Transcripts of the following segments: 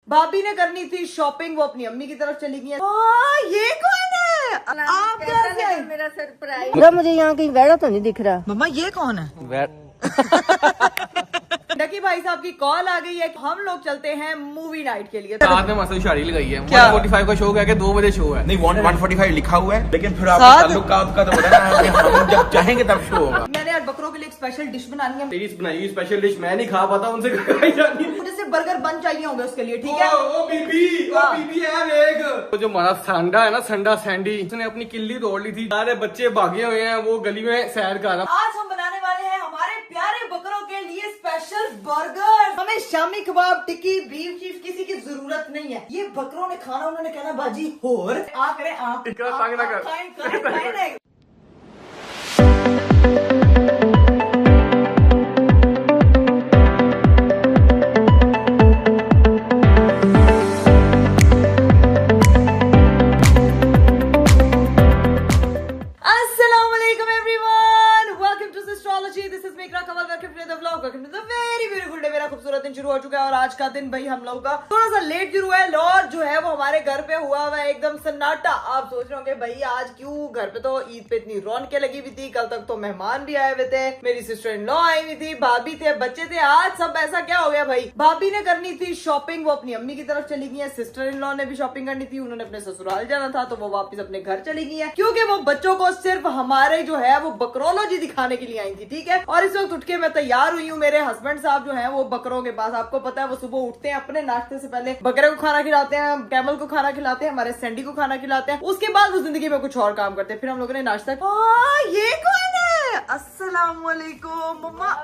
भाभी ने करनी थी शॉपिंग, वो अपनी अम्मी की तरफ चली गई है। ये कौन है? आप कैसे? मेरा सरप्राइज। मुझे यहाँ कहीं बैठा तो नहीं दिख रहा। मम्मा ये कौन है? डकी भाई साहब की कॉल आ गई है कि हम लोग चलते हैं मूवी नाइट के लिए। साथ में मसल शाड़ी लगाई है। क्या? 145 का शो है कि 2 बजे शो है। नहीं 145 लिखा हुआ है, लेकिन फिर आपका ताल्लुक आपका तो बता रहा है कि हम जब चाहेंगे तब शो होगा। मैंने आज बकरों के लिए एक स्पेशल डिश बनानी है। तेरी बनाई हुई स्पेशल डिश मैं नहीं खा पाता, उनसे खाई जानी है। मुझे सिर्फ बर्गर बन चाहिए होंगे उसके लिए, ठीक है? ओ बीबी है देख। वो जो हमारा संडा है ना, संडा सैंडी, उसने अपनी किल्ली तोड़ ली थी। सारे बच्चे भागे हुए हैं, वो गली में सैर कर रहा। आज हम बनाने वाले हैं हमारे प्यारे बकरों के लिए स्पेशल बर्गर। हमें शामी कबाब, टिक्की, बीफ चीफ किसी की जरूरत नहीं है। ये बकरों ने खाना, उन्होंने कहना बाजी और आ करें आप इकरा तंग ना कर। खाएं। खूबसूरत दिन शुरू हो चुका है और आज का दिन भाई हम लोग का थोड़ा सा लेट शुरू है। और जो है वो हमारे घर पे हुआ है एकदम सन्नाटा। आप सोच रहे होंगे भाई आज क्यों? घर पे तो ईद पे इतनी रौनकें लगी हुई थी, कल तक तो मेहमान भी आए हुए थे, मेरी सिस्टर इन लॉ आई हुई थी, भाभी थे, बच्चे थे। आज सब ऐसा क्या हो गया भाई? भाभी ने करनी थी शॉपिंग, वो अपनी अम्मी की तरफ चली गई है। सिस्टर इन लॉ ने भी शॉपिंग करनी थी, उन्होंने अपने ससुराल जाना था तो वो वापस अपने घर चली गई है, क्योंकि वो बच्चों को सिर्फ हमारे जो है वो बकरोलॉजी दिखाने के लिए आई थी, ठीक है? और इस वक्त उठ के मैं तैयार हुई हूँ। मेरे हस्बैंड साहब जो है वो बकरों के पास, आपको पता है वो सुबह उठते हैं, अपने नाश्ते से पहले बकरे को खाना खिलाते हैं, कैमल को खाना खिलाते हैं, हमारे सैंडी को खाना खिलाते हैं, उसके बाद वो जिंदगी में कुछ और काम करते हैं। फिर हम लोगों ने नाश्ता। ये कौन है? अस्सलाम वालेकुम मम्मा।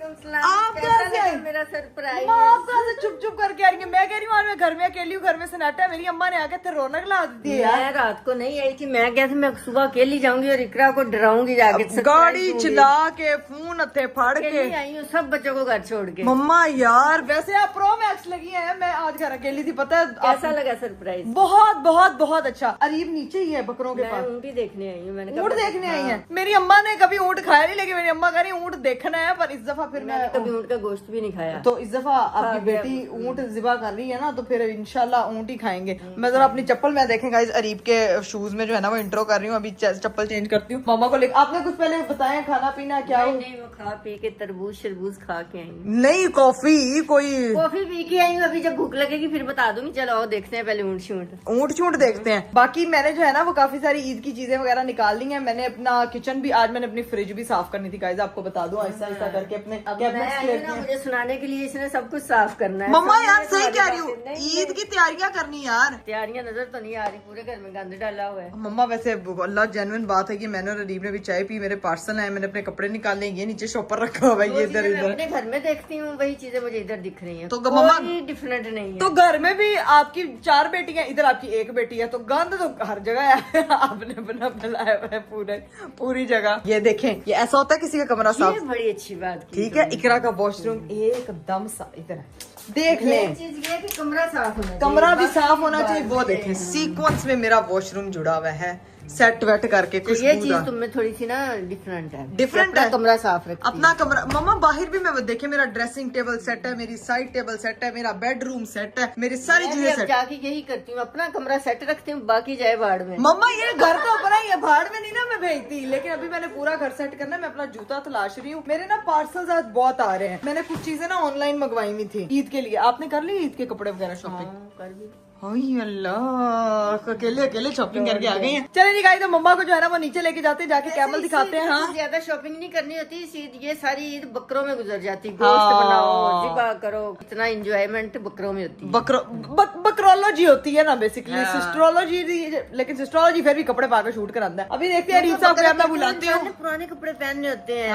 आप कैसे? मेरा सरप्राइज। आप कैसे चुप चुप करके आ रही है? मैं कह रही हूँ मैं घर में अकेली हूँ, घर में सन्नाटा है। मेरी अम्मा ने आके थे रौनक ला दी है यार। मैं रात को नहीं आई थी, मैं क्या थी, मैं सुबह अकेली जाऊंगी और इकरा को डराऊंगी जाके। गाड़ी चला के फोन हथे फाड़ के आई हूँ सब बच्चों को घर छोड़ के। मम्मा यार वैसे आप प्रो मैक्स लगी हैं, मैं आज घर अकेली थी, पता है? कैसा लगा सरप्राइज? बहुत बहुत बहुत अच्छा। अरीब नीचे ही है बकरों के मैं पास। ऊँट ही देखने आई हूँ। मैंने ऊँट देखने आई है। मेरी अम्मा ने कभी ऊँट खाया नहीं, लेकिन मेरी अम्मा कह रही ऊँट देखना है, पर इस दफा फिर मैं कभी ऊँट का गोश्त भी नहीं खाया। तो इस दफा आपकी बेटी ऊँट ज़िबा कर रही है ना, तो फिर इंशाल्लाह ऊँट ही खाएंगे। मैं जरा अपनी चप्पल में देखेंगे इस अरीब के शूज में जो है ना वो इंट्रो कर रही हूँ, अभी चप्पल चेंज करती हूँ। मामा को लेकर आपने कुछ पहले बताया खाना पीना क्या? नहीं वो खा पी के तरबूज शरबूज खा के आई हूँ। नहीं कॉफी कोई कॉफी पी के आई हूँ। अभी जब भूख लगेगी फिर बता दूंगी। चलो आओ देखते हैं पहले ऊँट शूट। ऊँट शूट देखते हैं। बाकी मैंने जो है ना वो काफी सारी ईद की चीजें वगैरह निकाल ली हैं। मैंने अपना किचन भी, आज मैंने अपनी फ्रिज भी साफ करनी थी गाइस, आपको बता दूं आहिस्ता आहिस्ता करके अपने कैबिनेट्स। मुझे सुनाने के लिए इसने सब कुछ साफ करना है। मम्मा यार सही कह रही हूँ, ईद की तैयारियां करनी यार। तैयारियां नजर तो नहीं आ रही, पूरे घर में गंद डाला हुआ है। मम्मा वैसे अल्लाह जेन्युइन बात है कि मैंने और अरीब ने भी चाय पी, मेरे पार्सल आए, मैंने अपने कपड़े निकाले, ये नीचे शॉपर रखा हुआ है, ये इधर इधर। अपने घर में देखती हूँ वही चीजें मुझे इधर दिख रही हैं। तो मम्मा डिफरेंट नहीं है। तो घर में भी आपकी 4 बेटियां, इधर आपकी 1 बेटी है, तो गंद तो हर जगह है। आपने अपना फैलाया हुआ है पूरी जगह। ये देखें, ये ऐसा होता है किसी का कमरा साफ। बड़ी अच्छी बात की। ठीक है, इकरा का वॉशरूम एकदम साफ, इधर देख लें। चीज ये कि कमरा साफ होना चाहिए। कमरा भी साफ होना चाहिए। वो देखें सीक्वेंस में मेरा वॉशरूम जुड़ा हुआ है, सेट वेट करके। तो ये चीज तुमने थोड़ी सी ना डिफरेंट है। डिफरेंट है, कमरा साफ रखती अपना कमरा। मम्मा बाहर भी मैं देखे, मेरा ड्रेसिंग टेबल सेट है, मेरी साइड टेबल सेट है, मेरा बेडरूम सेट है, मेरी सारी चीजें सेट। जाके यही करती हूँ, अपना कमरा सेट रखती हूँ, बाकी जाए बाढ़ में। मम्मा ये घर तो अपना ही है, भाड़ में नहीं ना मैं भेजती, लेकिन अभी मैंने पूरा घर सेट करना है। मैं अपना जूता तलाश रही हूँ। मेरे ना पार्सल्स आज बहुत आ रहे हैं। मैंने कुछ चीजें ना ऑनलाइन मंगवाई हुई थी ईद के लिए। आपने कर ली ईद के कपड़े वगैरह शॉपिंग? कर भी। अल्लाह अकेले शॉपिंग करके आ गई हैं। चले नहीं गाई, तो मम्मा को जो है ना वो नीचे लेके जाते हैं, जाके कैमल दिखाते हैं। हाँ ज्यादा शॉपिंग नहीं करनी होती, ये सारी ईद बकरों में गुजर जाती। गोश्त बनाओ, जिबा करो, इतना एंजॉयमेंट बकरों में होती है। बकरोलॉजी होती है ना बेसिकली, सिस्टरोलॉजी। लेकिन सिस्टरोलॉजी फिर भी कपड़े पाकर शूट कराता है। अभी देखते हैं रीत साहब को मैं बुलाती हूँ। पुराने कपड़े पहनने होते हैं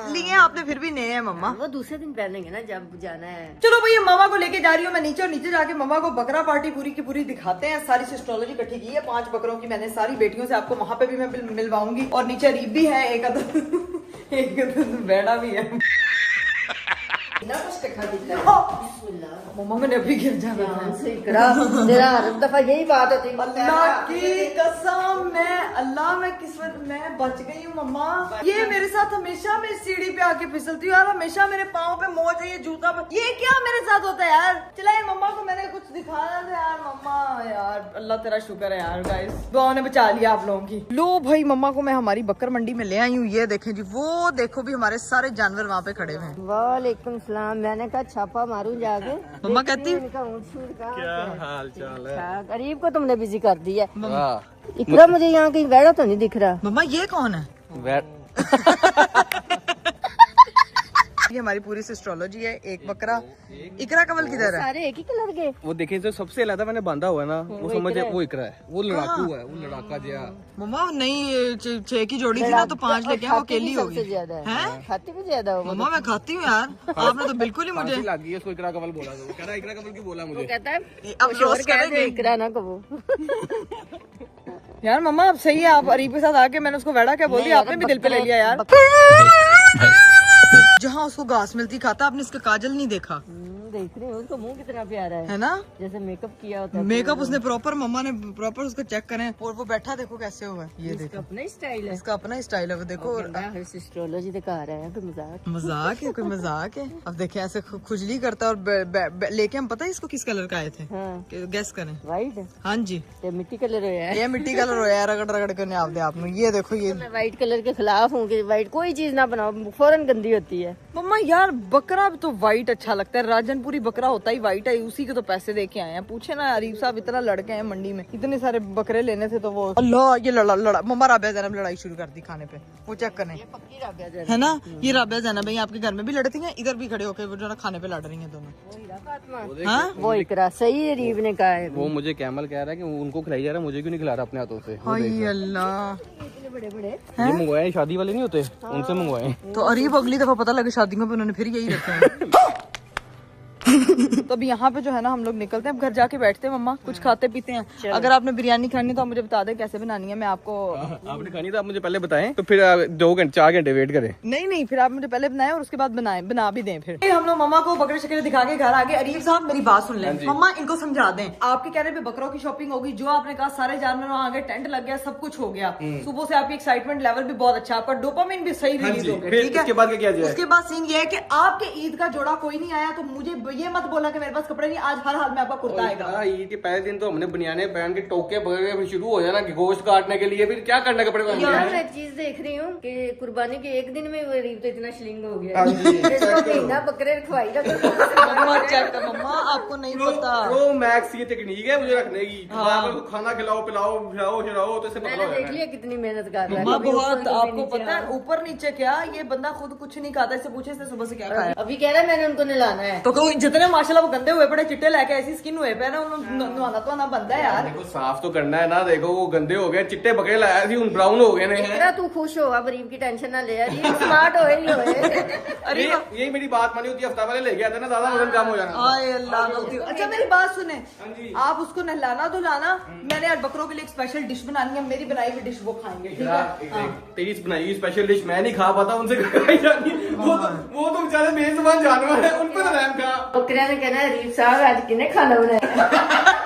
लिए आपने, फिर भी नए हैं मम्मा। वो दूसरे दिन पहनेंगे ना जब जाना है। चलो भैया मामा को लेके जा रही हूँ मैं नीचे, और नीचे जाके मामा को बकरा पार्टी पूरी की पूरी दिखाते हैं। सारी सिस्ट्रोलॉजी इकट्ठी की है 5 बकरों की मैंने, सारी बेटियों से आपको वहां पे भी मैं मिलवाऊंगी। और नीचे रीब भी है, एक बेड़ा भी है। मम्मा मैंने अभी गिर जाना था। तेरा हर दफा यही बात होती है। अल्लाह की कसम, मैं किस्मत में बच गई हूँ मम्मा। ये मेरे साथ हमेशा मैं सीढ़ी पे आके फिसलती हूँ यार, हमेशा मेरे पाँव पे मोच है, ये जूता पे। ये क्या मेरे साथ होता है यार? चला ये मम्मा को मैंने मम्मा यार, अल्लाह तेरा शुक्र है यार गाइस, दुआओं ने बचा लिया आप लोगों की। लो भाई, मम्मा को मैं हमारी बकर मंडी में ले आई हूँ। ये देखें जी, वो देखो भी हमारे सारे जानवर वहाँ पे खड़े हुए हैं। वालेकुम सलाम। मैंने कहा छापा मारूं जाके। मम्मा कहती क्या हाल चाल है? गरीब को तुमने बिजी कर दिया। इकरा मुझे यहाँ कहीं बैठा तो नहीं दिख रहा। मम्मा ये कौन है? ये हमारी पूरी एस्ट्रोलॉजी है। एक बकरा, इकरा कमल किधर है? सारे एक ही कलर के। वो देखे जो सबसे ज्यादा मैंने बांधा हुआ है ना, वो समझे वो इकरा है, वो लड़ाकू है, वो लड़ाका जया। मम्मा नहीं, 6 की जोड़ी थी ना तो 5 लेके वो अकेली होगी। सबसे ज्यादा है, खाती भी ज्यादा हो। मम्मा मैं खाती हूँ यार, आपने तो बिल्कुल ही मुझे लग गई है उसको इकरा कमल बोला। तो कह रहा इकरा कमल की बोला मुझे। कहता है अब रोज करेंगे इकरा ना कहो। यार। मम्मा अब सही है, आप अरीब के साथ आके मैंने उसको वेड़ा क्या बोल दिया, आपने भी दिल पे ले लिया यार। जहाँ उसको घास मिलती खाता, आपने इसका काजल नहीं देखा? देख रही हूँ उसका मुंह कितना प्यारा है ना? जैसे मेकअप किया होता है। मेकअप उसने प्रॉपर, मम्मा ने प्रॉपर उसको चेक करें। और वो बैठा देखो कैसे हुआ है, ये देखो अपना स्टाइल है। इसका अपना स्टाइल है। वो देखो एस्ट्रोलॉजी दिखा रहा है, कोई मजाक मजाक है, कोई मजाक है। अब देखे ऐसे खुजली करता है। और लेके हम पता है इसको किस कलर का आए थे? गेस करें। व्हाइट? हाँ जी, मिट्टी कलर है। ये मिट्टी कलर हो यार, रगड़ रगड़ के आप दे आपने। ये देखो, ये मैं व्हाइट कलर के खिलाफ हूँ कि व्हाइट कोई चीज ना बनाओ, फौरन गंदी होती है। मम्मा यार, बकरा तो व्हाइट अच्छा लगता है। राजनपुरी बकरा होता ही व्हाइट है, उसी के तो पैसे दे के आए हैं। पूछे ना अरीब साहब, इतना लड़के हैं मंडी में, इतने सारे बकरे लेने थे तो वो अल्लाह, ये लड़ा मम्मा राबिया जैनब लड़ाई शुरू कर दी खाने पे। वो चेक करें, पक्की राबिया जैनब है ना? ये राबिया जैनब भाई आपके घर में भी लड़ती हैं, इधर भी खड़े होकर वो जो ना खाने पे लड़ रही हैं दोनों। हाँ? वो इकरा सही अरीब ने कहा है। वो मुझे कैमल कह रहा है कि उनको खिलाई जा रहा है, मुझे क्यों नहीं खिला रहा अपने हाथों से? हाय अल्लाह, इतने बड़े बड़े ये मंगवाए, शादी वाले नहीं होते, उनसे मंगवाए। तो अरीब अगली दफा पता लगे शादियों पे उन्होंने फिर यही रखे हैं। तो अब यहाँ पे जो है ना हम लोग निकलते हैं, अब घर जाके बैठते हैं। मम्मा कुछ खाते पीते हैं। अगर आपने बिरयानी खानी तो आप मुझे बता दें कैसे बनानी है, मैं आपको। आपने खानी तो आप मुझे पहले बताएं, तो फिर 2 घंटे 4 घंटे वेट करें। नहीं, फिर आप मुझे पहले बनाएं और उसके बाद बना भी दें। फिर हम लोग मम्मा को बकरे शकरे दिखा के घर आ गए। अरीब साहब मेरी बात सुन लें, मम्मा इनको समझा दें। आपके कहने पे बकरों की शॉपिंग होगी, जो आपने कहा सारे जानवर वहाँ आ गए, टेंट लग गया, सब कुछ हो गया। सुबह से आपकी एक्साइटमेंट लेवल भी बहुत अच्छा, आपका डोपामिन भी सही रिलीज हो गया। ठीक है, उसके बाद क्या किया जाए? उसके बाद सीन ये है कि आपके ईद का जोड़ा कोई नहीं आया, तो मुझे ये मत बोला कि मेरे पास कपड़े नहीं, आज हर हाल में आपका कुर्ता आएगा। ईद के पहले दिन तो हमने बनियाने पहन के टोके पकड़ के शुरू हो जाना गोश्त काटने के लिए, फिर क्या करना कपड़े पहन यार मैं एक चीज देख रही हूँ कि कुर्बानी के एक दिन में वो अरीब तो इतना श्लिंग हो गया है। इसको महीना बकरे रखवाई का मम्मा आपको नहीं पता, प्रो मैक्स ये टेक्निक है मुझे रखने की। खाना खिलाओ पिलाओ खिलाओ तो इससे मैंने देख लिया कितनी मेहनत कर रहा है। मम्मा बहुत, आपको पता है ऊपर नीचे क्या, ये बंदा खुद कुछ नहीं खाता। इससे पूछे इसने सुबह से क्या खाया। अभी कह रहा है मैंने उनको नहलाना है, तो जितने माशाल्लाह वो गंदे हुए पड़े, चिट्टे लेके ऐसी स्किन हुए पे ना, नहाना तो ना बनता है यार। देखो साफ तो करना है ना। देखो वो गंदे हो गए, चिट्टे बकरे लाया थी, उन ब्राउन हो गए ने। तेरा तू खुश हो, अब अरीब की टेंशन ना ले यार, ये स्मार्ट हो ही होए। अरे ये मेरी बात मानी होती, हफ्ता पहले ले गया था ना, ज्यादा वजन कम हो जाना। आए अल्लाह गलती। अच्छा मेरी बात सुने, आप उसको नहलाना धुलाना, मैंने आज बकरों के लिए एक स्पेशल डिश बनानी है, मेरी बनाई हुई डिश वो खाएंगे। ठीक है, तेरी बनाई हुई स्पेशल डिश मैं नहीं खा पाता, उनसे खाई जानी। वो तो बेचारे बेजुबान जानवर है, उन पर तो रहम खा। बकरिया ने कहना अरीब साहब आज किने खाना बनाया।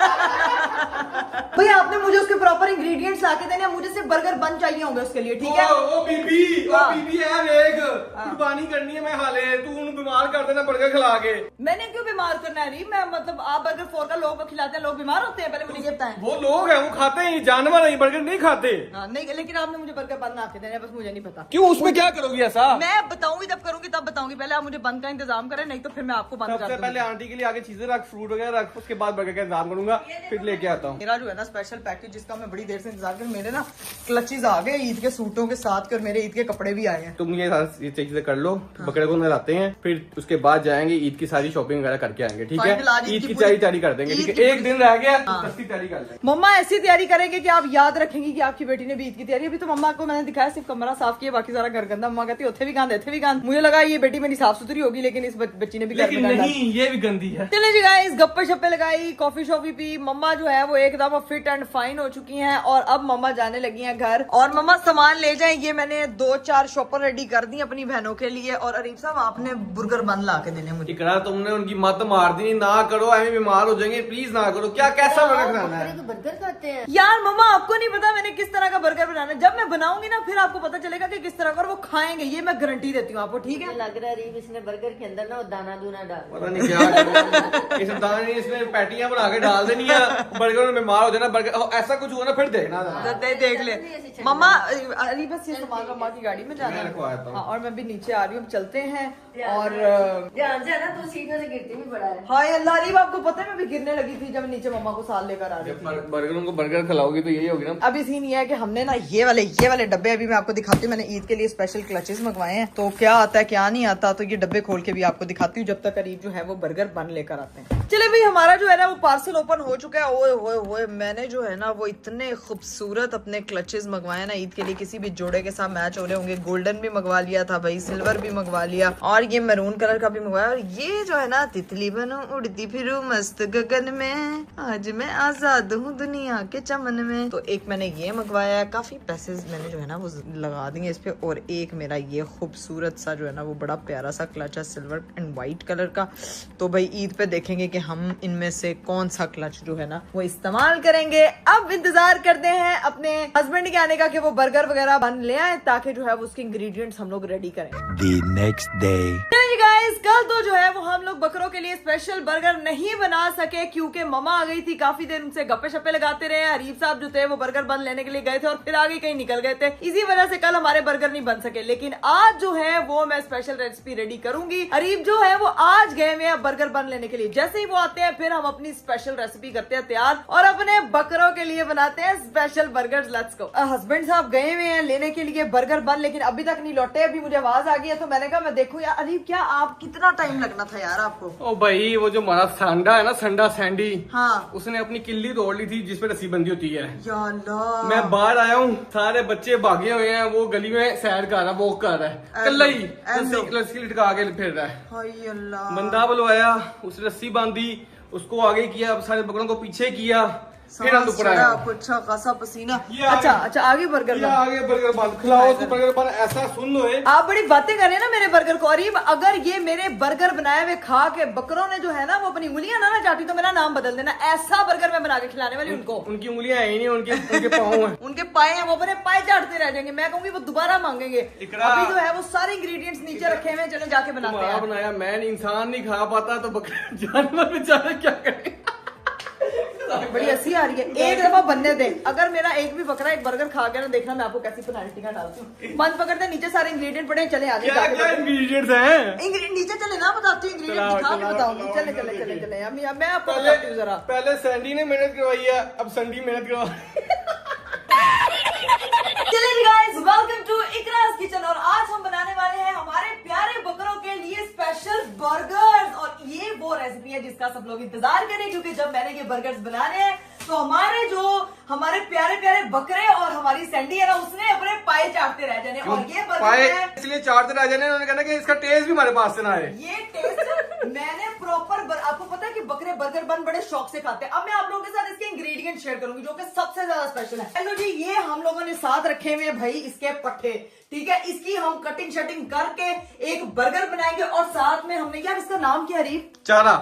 भाई आपने मुझे उसके प्रॉपर इंग्रेडिएंट्स लाके देने, मुझे सिर्फ बर्गर बन चाहिए होंगे उसके लिए। ठीक है, ओ बीबी है वेग, कुर्बानी करनी है, मैं खा ले, तू उन बीमार कर देना बर्गर खिला के। मैंने क्यों बीमार करना है? मैं मतलब आप बर्गर 4 का लोग खिलाते हैं, लोग बीमार होते हैं, पहले मुझे ये बताएं। वो लोग हैं, वो खाते हैं, जानवर नहीं, बर्गर नहीं खाते। नहीं, लेकिन आपने मुझे बर्गर बंद ना के देने, बस मुझे नहीं पता क्यों, उसमें क्या करोगी ऐसा? मैं बताऊंगी जब करूंगी तब बताऊंगी, पहले आप मुझे बंद का इंतजाम करें, नहीं तो फिर मैं आपको बंद कर सबसे पहले आंटी के लिए आगे चीजें रख, फ्रूट वगैरह रख, उसके बाद बर्गर का इंतजाम करूंगा, फिर लेके आता हूँ। मेरा जो है ना स्पेशल पैकेज, जिसका मैं बड़ी देर से इंतजार कर, मेरे ना क्लचेज आ गए ईद के सूटों के साथ, और मेरे ईद के कपड़े भी आए हैं। तुम ये चीजें कर लो, बकरे को नहलाते हैं, फिर उसके बाद जाएंगे ईद की सारी शॉपिंग वगैरह करके आएंगे। ठीक है, ईद की तैयारी कर देंगे। ठीक है, एक दिन रह गया, सस्ती तैयारी कर लेंगे। मम्मा ऐसी तैयारी करेंगे कि आप याद रखेंगी कि आपकी बेटी ने भी ईद की तैयारी। अभी तो मम्मा को मैंने दिखाया सिर्फ कमरा साफ किया, बाकी सारा घर गंदा। मम्मा कहती है थे भी गांध। मुझे लगा ये बेटी मेरी साफ सुथरी होगी, लेकिन इस बच्ची ने भी नहीं, ये भी गंदी है। चले जी गाइस, गप्पे शप्पे लगाई, कॉफी शॉफी पी। मम्मा जो है वो एकदम फिट एंड फाइन हो चुकी हैं और अब मम्मा जाने लगी हैं घर। और मम्मा सामान ले जाएं, ये मैंने 2-4 शॉपर रेडी कर दी अपनी बहनों के लिए। और अरीब साहब आपने बुर्गर बन ला के देने मुझे। इकरार तुमने उनकी मत मार दी, ना करो, हमें बीमार हो जाएंगे, प्लीज ना करो। क्या कैसा बर्गर बनाना है? बर्गर खाते हैं यार मम्मा आपको नहीं पता मैंने किस तरह का बर्गर बनाना है। जब मैं बनाऊंगी ना फिर आपको पता चलेगा कि किस तरह का, और वो खाएंगे, ये मैं गारंटी देती हूँ आपको, ठीक है? लग रहा है रीब इसने बर्गर के अंदर ना वो दाना दूना डाल, पता नहीं क्या इस दाने इसमें पैटियां बना के डाल देनी है, बर्गर में बीमार हो जाना। बर्गर ऐसा कुछ हुआ ना फिर देखना। देख ले मम्मा, अरे बस ये सामान मम्मा की गाड़ी में जाना मैं है। रखवाया था। हाँ, और मैं भी नीचे आ रही हूँ, चलते हैं। और ध्यान से ना तो सीधे से गिरती भी बड़ा है। हाय अल्लाह, अरीब आपको पता है मैं भी गिरने लगी थी जब नीचे मम्मा को साथ लेकर आ रही थी। बर्गरों को बर्गर खिलाओगी तो यही होगी ना। अभी सीन ये है कि हमने ना ये वाले डब्बे अभी मैं आपको दिखाती हूँ। मैंने ईद के लिए स्पेशल क्लचेस मंगवाए हैं, तो क्या आता है क्या नहीं आता, तो ये डब्बे खोल के भी आपको दिखाती हूँ जब तक अरीब जो है वो बर्गर बन लेकर आते हैं। चले भाई, हमारा जो है ना वो पार्सल ओपन हो चुका है। ओए होए होए, मैंने जो है ना वो इतने खूबसूरत अपने क्लचेस मंगवाए ना ईद के लिए, किसी भी जोड़े के साथ मैच हो रहे होंगे। गोल्डन भी मंगवा लिया था भाई, सिल्वर भी मंगवा लिया, और ये मैरून कलर का भी मंगवाया। और ये जो है ना तितली बनूं उड़ती फिरूं मस्त गगन में, आज मैं आजाद हूँ दुनिया के चमन में। तो एक मैंने ये मंगवाया है, काफी पैसे मैंने जो है ना वो लगा दिए इस पे। और एक मेरा ये खूबसूरत सा जो है ना वो बड़ा प्यारा सा क्लच है, सिल्वर एंड व्हाइट कलर का। तो भाई ईद पे देखेंगे कि हम इनमें से कौन सा क्लच जो है ना वो इस्तेमाल करेंगे। अब इंतजार करते हैं अपने हस्बैंड के आने का कि वो बर्गर वगैरह बन ले आए, ताकि जो है वो उसके इंग्रेडिएंट्स हम लोग रेडी करें। The next day. गाइस, कल तो जो है वो हम लोग बकरों के लिए स्पेशल बर्गर नहीं बना सके क्योंकि मम्मा आ गई थी। काफी देर उनसे गप्पे शप्पे लगाते रहे। अरीब साहब जो थे वो बर्गर बन लेने के लिए गए थे और फिर आगे कहीं निकल गए थे, इसी वजह से कल हमारे बर्गर नहीं बन सके। लेकिन आज जो है वो मैं स्पेशल रेसिपी रेडी करूंगी। अरीब जो है वो आज गए हुए हैं बर्गर बन लेने के लिए। जैसे ही वो आते हैं फिर हम अपनी स्पेशल रेसिपी करते हैं तैयार और अपने बकरों के लिए बनाते हैं special burger. Let's go. Husband साहब गए हुए हैं लेने के लिए बर्गर बन, लेकिन अभी तक नहीं लौटे। अभी मुझे आवाज आ गई है तो मैंने कहा मैं देखूं यार। अरीब क्या आप कितना टाइम लगना था यार आपको? ओ भाई, वो जो हमारा सांडा है ना, संडा सैंडी, हाँ, उसने अपनी किल्ली तोड़ ली थी जिसपे रस्सी बंदी होती है। या अल्लाह। मैं बाहर आया हूँ, सारे बच्चे भागे हुए हैं, वो गली में सैर कर रहा है, वॉक कर रहा है, कल्ला ही रस्सी लटका के फिर रहा है। हाय अल्लाह। बंदा बुलवाया, उसने रस्सी बांधी, उसको आगे किया, सारे बकरों को पीछे किया, फिर हम ऊपर आया। अच्छा खासा पसीना। अच्छा आगे बर्गर बन। आगे बर्गर बन, खिलाओ उसको बर्गर बन। ऐसा सुन लो आप बड़ी बातें कर रहे हैं ना मेरे बर्गर को। अरीब अगर ये मेरे बर्गर बनाए हुए खा के बकरों ने जो है ना वो अपनी उंगलियां ना चाटी तो मेरा नाम बदल देना। ऐसा बर्गर मैं बना के खिलाने वाली उनको। उनकी उंगलियां है ही नहीं, उनके पाँव हैं। उनके पाए हैं, वो अपने पाए चाटते रह जाएंगे। मैं कहूंगी वो दोबारा मांगेंगे। इकरा, अभी जो है वो सारे इंग्रेडिएंट्स नीचे रखे हुए, चले जाके बनाते हैं। बनाया मैं इंसान नहीं खा पाता तो बकरा जानवर बेचारे क्या करें। बड़ी हंसी आ रही है। एक दफा बनने दे, अगर मेरा एक भी बकरा एक बर्गर खा गया ना, देखना मैं आपको कैसी पेनाल्टी का डालती हूँ। बंद पकड़ते, नीचे सारे इंग्रेडिएंट पड़े, चले आगे। क्या इंग्रेडिएंट्स हैं? इंग्रेडिएंट नीचे चले ना, बताती हूँ इंग्रेडिएंट दिखा के बताऊंगी। चले चले चले चले अब मैं आपको बताती हूँ जरा। पहले सैंडी ने मेहनत करवाई है, अब संडी मेहनत करवा। चलिए गाइस, वेलकम टू इकरास किचन। और आज हम बनाने वाले हैं हमारे प्यारे बकरों के लिए स्पेशल बर्गर्स। और ये वो रेसिपी है जिसका सब लोग इंतजार करें, क्योंकि जब मैंने ये बर्गर्स बनाने हैं तो हमारे प्यारे प्यारे बकरे और हमारी सैंडी है ना, उसने अपने पाए चाटते रह जाने। और ये बर्गर है इसलिए चाटते रह जाने, उन्होंने कहना कि इसका टेस्ट भी हमारे पास से ना आए। ये टेस्ट मैंने प्रॉपर आपको पता है कि बकरे बर्गर बन बड़े शौक से खाते हैं। अब मैं आप लोगों के साथ इसके इंग्रेडिएंट शेयर करूंगी जो कि सबसे ज्यादा स्पेशल है। हेलो जी, ये हम लोगों ने साथ रखे हुए भाई इसके पट्टे, ठीक है। इसकी हम कटिंग शटिंग करके एक बर्गर बनाएंगे। और साथ में हमने, यार इसका नाम क्या है? चारा।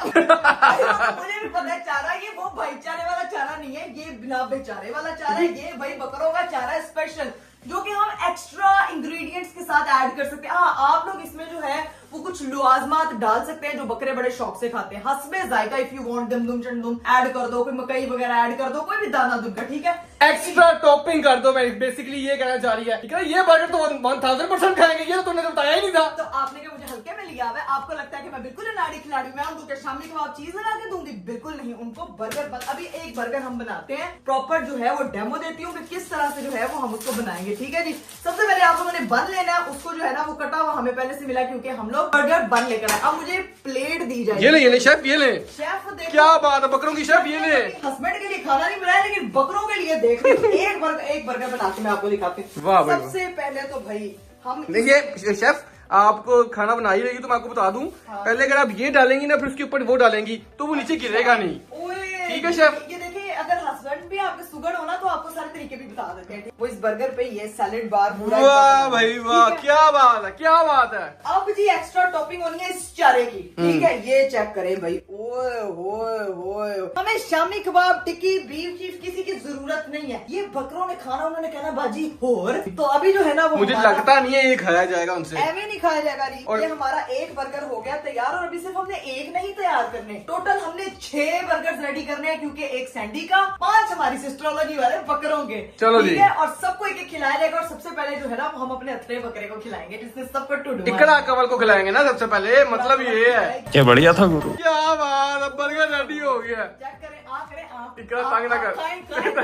मुझे भी पता है चारा, ये वो भाईचारे वाला चारा नहीं है, ये बिना बेचारे वाला चारा है। ये भाई बकरों का चारा है स्पेशल, जो कि हम एक्स्ट्रा इंग्रेडिएंट्स के साथ ऐड कर सकते हैं। हाँ, आप लोग इसमें जो है वो कुछ लुआजमात डाल सकते हैं जो बकरे बड़े शौक से खाते हैं। हस्बे जायका, इफ यू वांट दम चंदुम ऐड कर दो, कोई मकई वगैरह ऐड कर दो, कोई भी दाना दुग्गा, ठीक है। एक्स्ट्रा टॉपिंग कर दो। मैं बेसिकली ये कहना चाह रही है, ये बर्गर तो 1000% खाएंगे, ये तो तुमने तो बताया ही नहीं था। तो आपने क्या मुझे हल्के में लिया हुआ है? आपको लगता है कि मैं बिल्कुल अनाड़ी खिलाड़ी, मैं उनको क्या शामी कबाब चीज लगा के दूंगी? बिल्कुल नहीं। उनको बर्गर अभी एक बर्गर हम बनाते हैं, प्रॉपर जो है वो डेमो देती हूँ कि किस तरह से जो है वो हम उसको बनाएंगे, ठीक है जी। सबसे पहले आप लोगों ने बन लेना है, उसको जो है ना वो कटा हुआ हमें पहले से मिला, क्योंकि हम लोग बर्गर बन लेकर आए। अब मुझे प्लेट दी जाएगी। ये ले शेफ, ये ले। शेफ देखो क्या बात है, बकरों की शेफ, ये ले। हस्बैंड के लिए खाना नहीं बनाया, लेकिन बकरों के लिए देख एक बर्गर बना के मैं आपको दिखाती हूँ। वाह भाई, सबसे पहले तो भाई हम देखिए शेफ, आपको खाना बना ही रहेगी तो मैं आपको बता दूं, पहले अगर आप ये डालेंगी ना फिर उसके ऊपर वो डालेंगी तो वो नीचे गिरेगा नहीं, ओए, ठीक है शेफ। ये देखिए, अगर हस्बैंड भी आपके सुगड़ होना तो आपको सारे तरीके भी बता देते हैं। वो इस बर्गर पे ये सैलेड बार पूरा वाह भाई वाह, क्या बात है, क्या बात है। अब जी एक्स्ट्रा टॉपिंग होनी है इस चारे की, ठीक है। ये चेक करें भाई, ओए होए होए, हमें शामी कबाब, टिक्की, बीफ चीफ किसी की जरूरत नहीं है। ये बकरों ने खाना, उन्होंने कहना बाजी और तो अभी जो है ना वो मुझे लगता नहीं है ये खाया जाएगा उनसे, एवे नहीं खाया जाएगा। ये हमारा एक बर्गर हो गया तैयार और अभी सिर्फ हमने एक नहीं तैयार करने, टोटल हमने 6 बर्गर रेडी करने हैं, क्योंकि एक सैंडी का, 5 हमारी सिस्ट्रोलॉजी वाले बकरों के। चलो ठीक जी। है, और सबको एक एक खिलाया जाएगा। और सबसे पहले जो है ना वो हम अपने अथरे बकरे को खिलाएंगे, जिसने सबको टुडू इकड़ा कवल को खिलाएंगे ना सबसे पहले, मतलब ये है। क्या बढ़िया था गुरु। क्या बात, अब बर्गर रेडी हो गया। चेक करें, आप करें, आप इकड़ा तंग ना कर, खाएं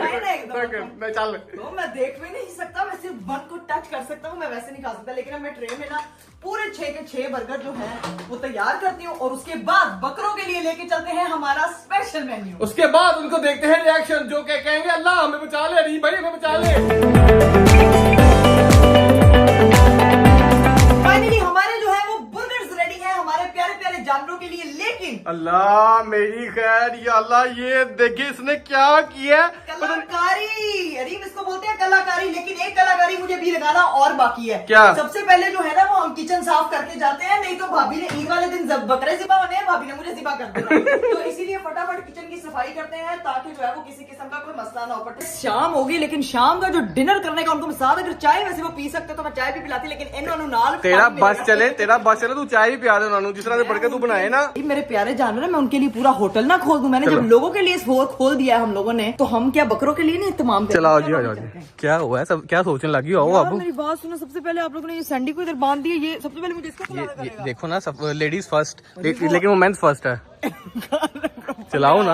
ना एकदम। मैं चल। तो मैं देख भी नहीं सकता, मैं सिर्फ बन को टच कर सकता हूँ, मैं वैसे नहीं खा सकता। लेकिन अब मैं ट्रे में ना पूरे 6 के 6 बर्गर जो है वो तैयार करती हूँ और उसके बाद बकरों के लिए लेके चलते हैं हमारा स्पेशल मेन्यू। उसके बाद उनको देखते हैं रिएक्शन, जो क्या कहेंगे, अल्लाह हमें बचा ले, नहीं भाई हमें बचा ले। फाइनली हमारे जो है वो बर्गर्स रेडी है हमारे प्यारे प्यारे जानवरों के लिए। लेकिन अल्लाह मेरी खैर, या अल्लाह ये देखिए इसने क्या किया। कलाकारी, अरीब इसको बोलते हैं कलाकारी। लेकिन एक कलाकारी मुझे भी लगाना और बाकी है। क्या? सबसे पहले जो है ना वो हम किचन साफ करके जाते हैं, नहीं तो भाभी ने ईद वाले दिन बकरे ज़िबा होने हैं, भाभी ने मुझे ज़िबा कर दिया। तो इसीलिए फटाफट किचन की सफाई करते हैं ताकि जो है वो किसी किस्म का कोई मसला ना हो। पड़े शाम होगी, लेकिन शाम का जो डिनर करने का उनको साथ, अगर चाय वैसे वो पी सकते तो मैं चाय भी पिलाती, लेकिन इन्होंने नाल तेरा बस चले, तेरा बस चले, तू चाय ही पिया दे उन्होंने, जिस तरह से बड़के तू बनाए ना। मेरे प्यारे जानवर है, मैं उनके लिए पूरा होटल ना खोल दूं। मैंने जब लोगों के लिए स्टोर खोल दिया है हम लोगों ने, तो हम क्या बकरों के लिए नहीं इत्तेमाम करें। चलाओ जी, आ जाओ जी। क्या हुआ है, सब क्या सोचने लगी हो यार, अब? मेरी बात सुनो, सबसे पहले आप लोगों ने ये सैंडी को इधर बांध दिया, ये सबसे पहले मुझे इसको खिलाना ये पड़ेगा। देखो ना, सब लेडीज फर्स्ट, लेकिन वो मेंस फर्स्ट है। चलाओ ना,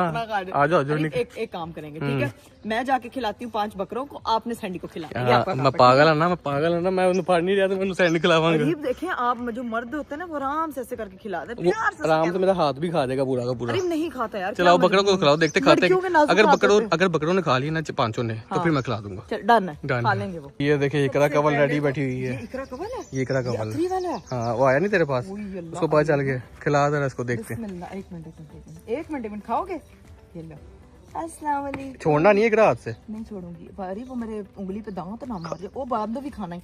आ जाओ जो। एक काम करेंगे, ठीक है, मैं जाके खिलाती हूँ 5 बकरों को, आपने सैंडी को खिलाना। मैं पागल है ना, मैं उन्हें फाड़ नहीं रहा, तो मैं सैंड खिलावांगा। देखें आप, जो मर्द होते हैं ना वो आराम से ऐसे करके खिला दे, आराम से मेरा हाथ भी खा देगा पूरा का पूरा। अरे नहीं खाता यार। चलाओ बकरों को खिलाओ, देखते खाते। अगर बकरों बकरों ने खा लिया ना 5 ने, तो फिर मैं खिला दूंगा। डन है, Done। खा लेंगे वो। ये देखिए इकरा कवल रेडी बैठी हुई है। इकरा कवल है, ये इकरा कवल आखिरी वाला है। हाँ, वो आया नहीं तेरे पास, उसको पता चल गया। खिला दे इसको, देखते हैं। बिस्मिल्लाह, एक मिनट खाओगे? ये लो। अस्सलाम वालेकुम। छोड़ना नहीं है इकरा हाथ से। नहीं छोड़ूंगी, अरे वो मेरे उंगली पे दांव तो ना मार दे, वो बाद में भी खाना है।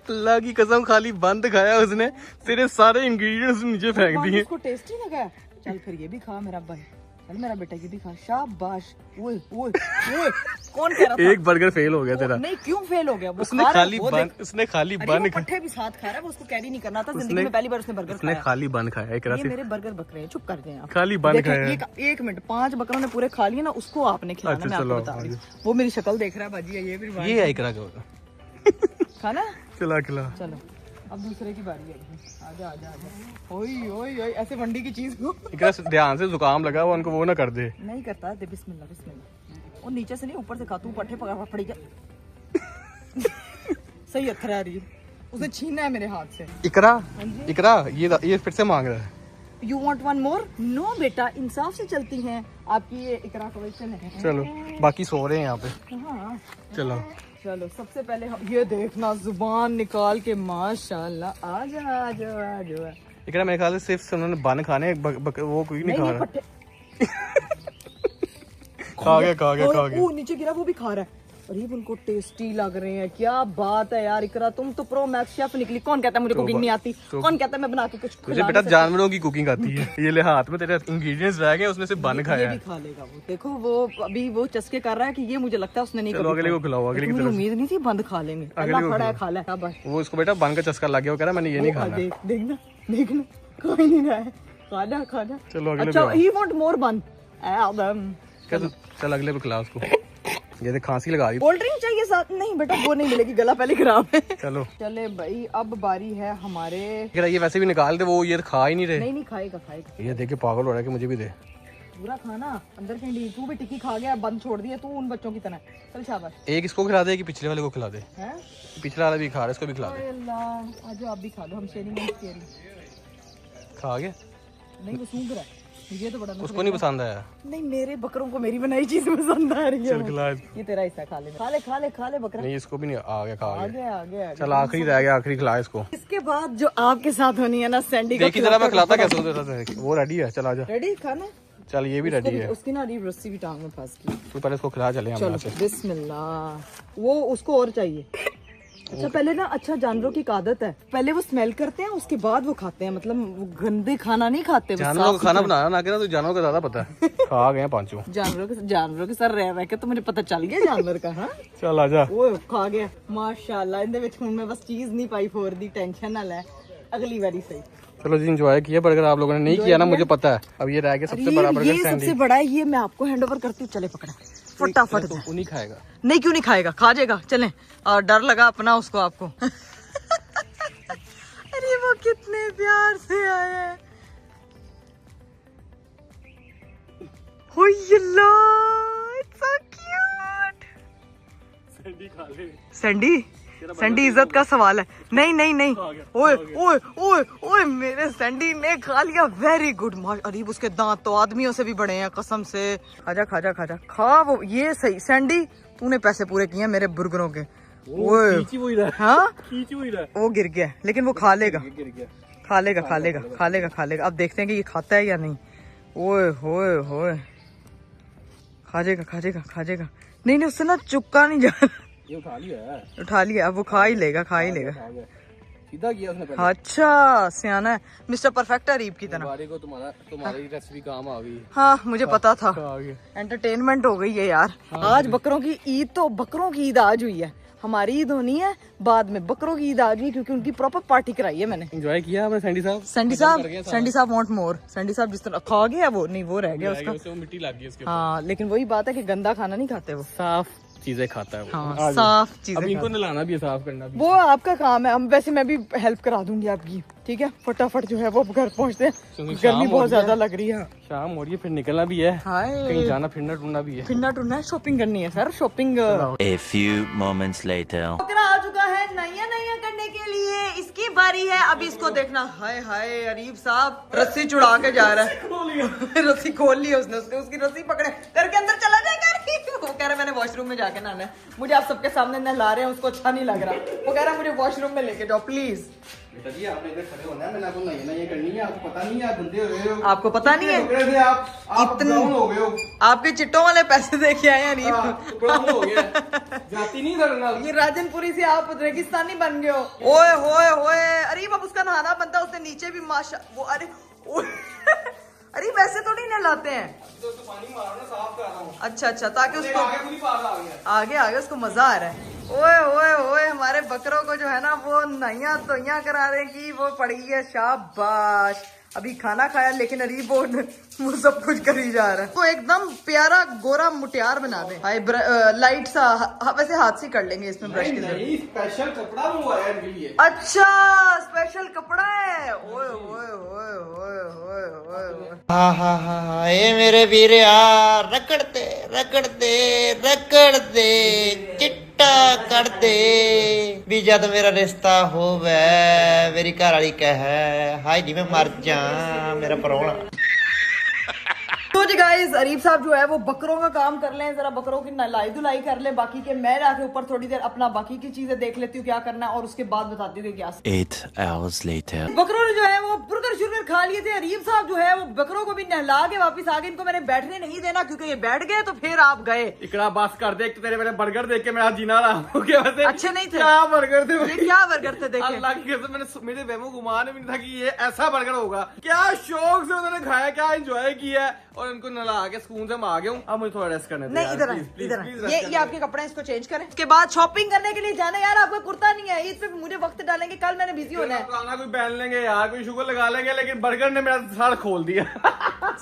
अल्लाह की कसम, खाली बंद खाया उसने, तेरे सारे इंग्रेडिएंट्स नीचे फेंक दिए। उसको टेस्टी लगा। चल फिर ये भी खा मेरा भाई, चल मेरा बेटा ये भी खा। शाबाश। ओए ओए ओए, कौन कह रहा था? एक बर्गर फेल हो गया तेरा। नहीं, क्यों फेल हो गया? वो उसने खा रहा है, खाली वो बन, देख। उसने खाली अरे बन वो पट्ठे भी साथ खा रहा है, वो उसको कैरी नहीं करना था जिंदगी उसने- में, पहली बार उसने बर्गर उसने खाया। खाली बन खाया इकरा ये से। मेरे बर्गर बकरे हैं, चुप कर जाए आप। खाली बन देखें, खाया। एक मिनट, 5 बकरों ने पूरे खा लिए ना, उसको आपने खिलाना। अच्छा, मैं आपको चलो, बता रही हूँ, वो मेरी शक्ल देख रहा है बाजी, ये भी ये है इकरा का खाना। खिला खिला। चलो अब दूसरे की बारी है। आजा आजा आजा। ओए ओए ओए, ऐसे वंडी की चीज को इकरा ध्यान से जुकाम लगा हुआ, उनको वो ना कर दे। नहीं करता। दे बिस्मिल्लाह बिस्मिल्लाह। वो नीचे से नहीं, ऊपर से खा, तू पट्टे पकड़ पड़ी जा। सही अथर आ रही है, उसने छीना है मेरे हाथ से। इकरा, इकरा ये फिर से मांग रहा है। You want one more? No बेटा, इंसाफ से चलती हैं आपकी ये इकरा कलेक्शन है। चलो बाकी सो रहे हैं यहाँ पे। हाँ चलो चलो, सबसे पहले ये देखना, जुबान निकाल के, माशाल्लाह। आजा आजा आजा। इकरा मेरे ख्याल से सिर्फ उन्होंने बन खाने, वो कोई नहीं खा रहा। पट्टे खा गया। वो नीचे गिरा, वो भी खा रहा है। अरे उनको टेस्टी लग रहे हैं, क्या बात है यार। इकरा तुम तो प्रो मैक्स शेफ निकली। कौन कहता है मुझे कुकिंग नहीं आती? कौन कहता है मैं बना के कुछ तुझे बेटा जानवरों की कुकिंग आती है। ये ले हाथ में तेरे इंग्रेडिएंट्स रह गए, उसमें से बन खाया ये है। भी खा लेगा वो। देखो वो अभी वो चस्के कर रहा है कि ये मुझे लगता है उसने नहीं। चलो अगले को खिलाओ, अगले की मुझे तरफ। उम्मीद नहीं थी बंद खा लेंगे। अगले अल्लाह को खड़ा है, खिलाओ। खा ले। शाबाश। वो उसको बेटा बन का चस्का लग गया, वो कह रहा मैंने ये नहीं खाना। देखना देखना, कोई नहीं रहा है। खाना खाना। चलो अगले अच्छा, पे ही वांट मोर बन। चल अगले पे खिला उसको। ये देख खांसी लगा रही। कोल्ड ड्रिंक चाहिए साथ? नहीं बेटा, वो नहीं मिलेगी, गला पहले खराब है। चलो चले भाई, अब बारी है हमारे। ये वैसे भी निकाल दे, वो ये खा ही नहीं रहे। नहीं खाएगा खाएगा। ये देख के पागल हो रहा है कि मुझे भी दे। पूरा खाना अंदर के लिए। तू भी टिक्की खा गया, बंद छोड़ दिया तू उन बच्चों की तरह। चल शाबाश। एक इसको खिला दे कि पिछले वाले को खिला दे। हैं? पिछला वाला भी खा रहा है, इसको भी खिला दे। ओए अल्लाह, आज आप भी खा लो, हम शेयरिंग नहीं शेयरिंग। खा गया? नहीं, वो सूंघ रहा है, ये तो बड़ा उसको नहीं पसंद आया। नहीं, मेरे बकरों को मेरी बनाई चीज पसंद आ रही है। चल खिला इसको। ये तेरा हिस्सा खा ले, खा ले खा ले खा ले बकरा। नहीं इसको भी नहीं, आ गया खा आ गया। गया आ गया। चल आखिरी रह गया, आखिरी खिला इसको। इसके बाद जो आपके साथ होनी है ना, सैंडी को देखी जरा मैं खिलाता कैसे होता है। वो रेडी है, चल आजा। रेडी खाना। चल ये भी रेडी है। उसकी ना अरीब रस्सी भी टांग में फंस गई। तू पहले इसको खिला, चले हम चलो यहाँ से। बिस्मिल्लाह। वो उसको और चाहिए। अच्छा पहले ना, अच्छा जानवरों की एक आदत है, पहले वो स्मेल करते हैं उसके बाद वो खाते हैं, मतलब वो गंदे खाना नहीं खाते। जानवरों का खाना बनाना ना ना, तो जानवरों का ज्यादा पता है। खा गए पांचों। जानवरों के साथ रह के तो मुझे पता चल गया जानवर का। हाँ चल आजा। वो खा गया माशाल्लाह। इनदे विच हुण मैं बस चीज नहीं पाई फोर दी, टेंशन ना ले, अगली बारी सही। चलो जी एंजॉय किया बर्गर, आप लोगों ने नहीं किया ना मुझे पता है। अब ये रह गया सबसे बड़ा बर्गर। ये सबसे बड़ा है, ये मैं आपको हैंड ओवर करती हूँ। चले पकड़ा फटाफट। तो नहीं खाएगा? नहीं क्यों नहीं खाएगा, खा जाएगा। चलें। और डर लगा अपना उसको आपको। अरे वो कितने प्यार से आए हैं। हो अल्लाह, इट्स सो क्यूट। सैंडी खा ले। सैंडी इज्जत का सवाल है। नहीं नहीं नहीं, ओए ओए ओए ओए, मेरे सैंडी ने खा लिया। Very good. अरीब उसके दांत तो आदमियों से भी बड़े हैं कसम से। खाजा खाजा खाजा खा। वो ये सही सैंडी, तूने पैसे पूरे किए हैं मेरे बुर्गरों के। ओए हाँ वो गिर गया, लेकिन वो खा लेगा। खा लेगा खा लेगा खा लेगा खा लेगा। अब देखते हैं कि ये खाता है या नहीं। ओए होए होए, खा जाएगा खा जाएगा खा जाएगा। नहीं नहीं, उससे ना चुपका नहीं जा। ये उठा लिया है। उठा लिया, अब वो खा ही लेगा खा ही लेगा। सीधा किया उसने पहले। अच्छा सियाना है, मिस्टर परफेक्ट अरीब की तरह। को तुम्हारी रेसिपी काम आ गई। हाँ मुझे पता था। आ गया। एंटरटेनमेंट हो गई है यार। आज बकरों की ईद, तो बकरों की ईद आज हुई है। हमारी ईद होनी है बाद में, बकरों की ईद आज हुई क्योंकि उनकी प्रॉपर पार्टी कराई है मैंने। एंजॉय किया हमने। सैंडी साहब वांट मोर। सैंडी साहब जिस तरह खा गया वो, नहीं वो रह गया उसका। मिट्टी लग गई उसके। हाँ लेकिन वही बात है कि गंदा खाना नहीं खाते वो, साफ चीजें खाता है वो। हाँ साफ चीजें। अब इनको नहलाना भी है, साफ करना भी। वो आपका काम है। हम वैसे मैं भी हेल्प करा दूंगी आपकी, ठीक है। फटाफट जो है वो घर पहुंचते हैं, गर्मी बहुत ज्यादा लग रही है। शाम हो रही है, फिर निकलना भी है, कहीं जाना फिरना टूरना भी है। फिरना टूरना है, शॉपिंग करनी है sir, shopping. A few moments later. आ चुका है नैया नैया करने के लिए, इसकी बारी है। अब इसको देखना। हाय हाय अरीब साहब रस्सी चुड़ा के जा रहा है। रस्सी खोल ली उसने, उसकी रस्सी पकड़े करके अंदर चला जाएगा। वो कह रहा है मैंने वॉशरूम में जाके नहाना है। मुझे आप सबके सामने नहला रहे हैं, उसको अच्छा नहीं लग रहा। वो कह रहा है मुझे वॉशरूम में लेके जाओ प्लीज। बेटा जी आपने इधर खड़े होना है, मैंने आपको नैया करनी है। आपको पता नहीं है, आप बंदे हो गए हो। आपको पता नहीं है, आप डाउन हो गए हो। आपके चिट्टों वाले पैसे देके आए हैं अरीब। हो गया जाती नहीं करना। ये राजनपुरी से आप रेगिस्तानी बन गए हो। ओए होए होए अरीब, अब उसका नहाना बनता है। उसने नीचे भी माशा वो, अरे अरे वैसे तो नहीं नहलाते हैं। तो पानी मारना साफ कर रहा हूं। अच्छा अच्छा, ताकि उसको आगे आगे उसको मजा आ रहा है। ओए ओए ओए, हमारे बकरों को जो है ना वो नैया तोइया कराने की वो पड़ी है। शाबाश। अभी खाना खाया लेकिन अरीब वो सब कुछ कर ही जा रहा है। वो एकदम प्यारा गोरा मुटियार बना दे। हाय लाइट सा। वैसे हाथ से कर लेंगे इसमें ब्रश के जरिए। स्पेशल कपड़ा मंगवाया इनके लिए। अच्छा स्पेशल कपड़ा है। ओए ओए ओए ओए ओए ओए। हाँ ये मेरे वीर यार, रगड़ दे चिट्टा कर दे भी जद मेरा रिश्ता होवे। मेरी घर वाली कहे हाय जी मैं मर जा मेरा परौना। तो जी गाइस अरीब साहब जो है वो बकरों का काम कर ले, जरा बकरों की नहलाई धुलाई कर ले। बाकी के मैं जाके ऊपर थोड़ी देर अपना बाकी की चीजें देख लेती हूँ क्या करना है, और उसके बाद बताती हूँ क्या। 8 hours later. बकरों ने जो है वो बुर्गर शुगर खा लिए थे। अरीब साहब जो है वो बकरों को भी नहला के वापस आ गए। इनको मैंने बैठने नहीं देना क्योंकि ये बैठ गए तो फिर आप गए। इकरा बस कर दे, तेरे मेरे बर्गर देख के मेरा जीना रहा हूँ। वैसे अच्छे नहीं थे। क्या बर्गर थे? ये क्या बर्गर थे? देखे अल्लाह की कसम, मैंने मेरे वेमो गुमान भी नहीं था कि ये ऐसा बर्गर होगा। क्या शौक से उन्होंने खाया, क्या एंजॉय किया, और इनको नला के स्कून से मैं आ गया हूँ। अब मुझे थोड़ा रेस्ट करने दे। नहीं इधर ये आपके कपड़े हैं, इसको चेंज करें। उसके बाद शॉपिंग करने के लिए जाना। यार आपका कुर्ता नहीं है, ईद पे मुझे वक्त डालेंगे, कल मैंने बिजी होना है। खाना कोई पहन लेंगे यार, कोई शुगर लगा लेंगे, लेकिन बर्गर ने मेरा साल खोल दिया।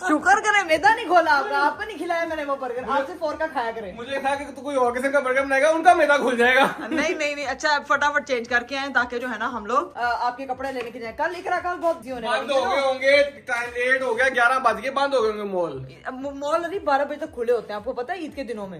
शुक्र करें मैदा नहीं खोला आपका, आपको नहीं खिलाया मैंने वो बर्गर। आज से 4 का खाया करें। मुझे था कि तू कोई और किस्म का बर्गर बनाएगा, उनका मैदा खुल जाएगा। नहीं अच्छा फटाफट चेंज करके आए ताकि जो है ना हम लोग आपके कपड़े लेने के जाए। कल इकरा कल बहुत बिजी होने बंद हो गए होंगे, टाइम लेट हो गया, 11 बज गए, बंद हो गए होंगे मॉल अभी 12 बजे तक खुले होते हैं, आपको पता है ईद के दिनों में।